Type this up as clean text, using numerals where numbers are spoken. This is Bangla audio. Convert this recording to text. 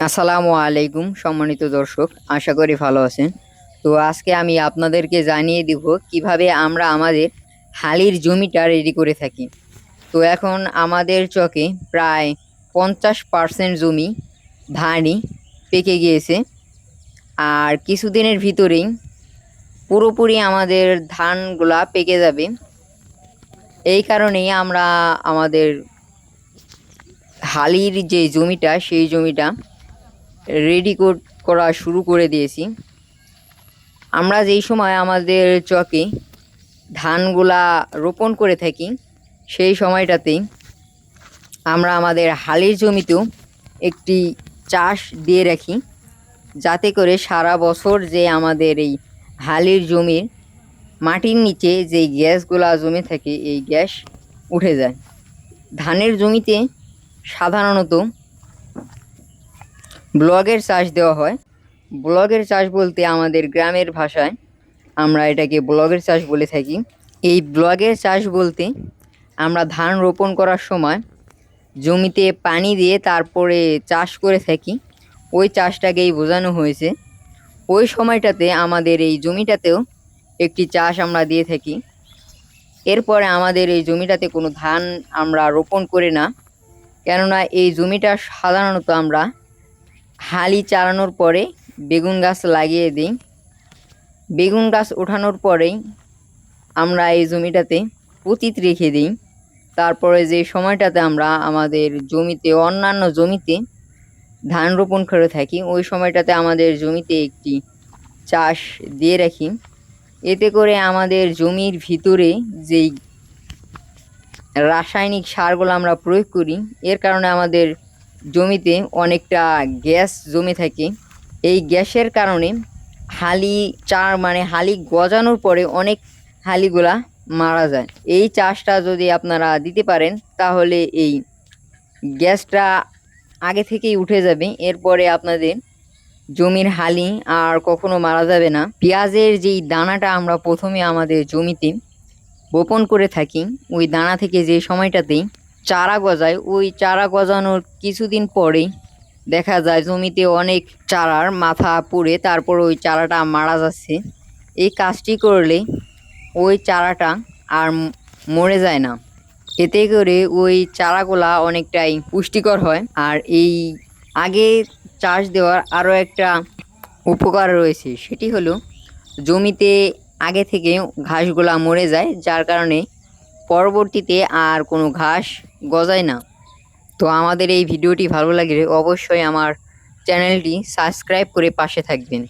আসসালামু আলাইকুম সম্মানিত দর্শক, আশা করি ভালো আছেন। তো আজকে আমি আপনাদেরকে জানিয়ে দিব কিভাবে আমরা আমাদের হালির জমিটা রেডি করে থাকি। তো এখন আমাদের চকে প্রায় 50% জমি ধানই পেকে গিয়েছে, আর কিছুদিনের ভিতরেই পুরোপুরি আমাদের ধানগুলা পেকে যাবে। এই কারণেই আমরা আমাদের হালির যে জমিটা সেই জমিটা রেডি করা শুরু করে দিয়েছি। আমরা যেই সময় আমাদের চকে ধানগুলা রোপণ করে থাকি সেই সময়টাতেই আমরা আমাদের হালির জমিতেও একটি চাষ দিয়ে রাখি, যাতে করে সারা বছর যে আমাদের এই হালির জমির মাটির নিচে যে গ্যাসগুলা জমে থাকে এই গ্যাস উঠে যায়। ধানের জমিতে সাধারণত ব্লগের চাষ দেওয়া হয়। ব্লগের চাষ বলতে আমাদের গ্রামের ভাষায় আমরা এটাকে ব্লগের চাষ বলে থাকি। এই ব্লগের চাষ বলতে আমরা ধান রোপণ করার সময় জমিতে পানি দিয়ে তারপরে চাষ করে থাকি, ওই চাষটাকেই বোঝানো হয়েছে। ওই সময়টাতে আমাদের এই জমিটাতেও একটি চাষ আমরা দিয়ে থাকি। এরপরে আমাদের এই জমিটাতে কোনো ধান আমরা রোপণ করি না, কেননা এই জমিটা সাধারণত আমরা হালি চালানোর পরে বেগুন গাছ লাগিয়ে দিই। বেগুন গাছ ওঠানোর পরেই আমরা এই জমিটাতে পতিত রেখে দিই। তারপরে যে সময়টাতে আমরা আমাদের জমিতে অন্যান্য জমিতে ধান রোপণ করে থাকি ওই সময়টাতে আমাদের জমিতে একটি চাষ দিয়ে রাখি। এতে করে আমাদের জমির ভিতরে যেই রাসায়নিক সারগুলো আমরা প্রয়োগ করি এর কারণে আমাদের জমিতে অনেকটা গ্যাস জমে থাকে। এই গ্যাসের কারণে হালি গজানোর পরে অনেক হালিগুলা মারা যায়। এই চাষটা যদি আপনারা দিতে পারেন তাহলে এই গ্যাসটা আগে থেকেই উঠে যাবে, এরপরে আপনাদের জমির হালি আর কখনো মারা যাবে না। পেঁয়াজের যেই দানাটা আমরা প্রথমে আমাদের জমিতে বপন করে থাকি ওই দানা থেকে যে সময়টাতেই চারা গজায়, ওই চারা গজানোর কিছুদিন পরেই দেখা যায় জমিতে অনেক চারার মাথা পড়ে তারপর ওই চারাটা মারা যাচ্ছে। এই কাজটি করলে ওই চারাটা আর মরে যায় না, এতে করে ওই চারাগুলা অনেকটাই পুষ্টিকর হয়। আর এই আগে চাষ দেওয়ার আরও একটা উপকার রয়েছে, সেটি হলো জমিতে আগে থেকে ঘাসগুলা মরে যায়, যার কারণে পরবর্তীতে আর কোনো ঘাস গজায় না। তো আমাদের এই ভিডিওটি ভালো লাগলে অবশ্যই আমার চ্যানেলটি সাবস্ক্রাইব করে পাশে থাকবেন।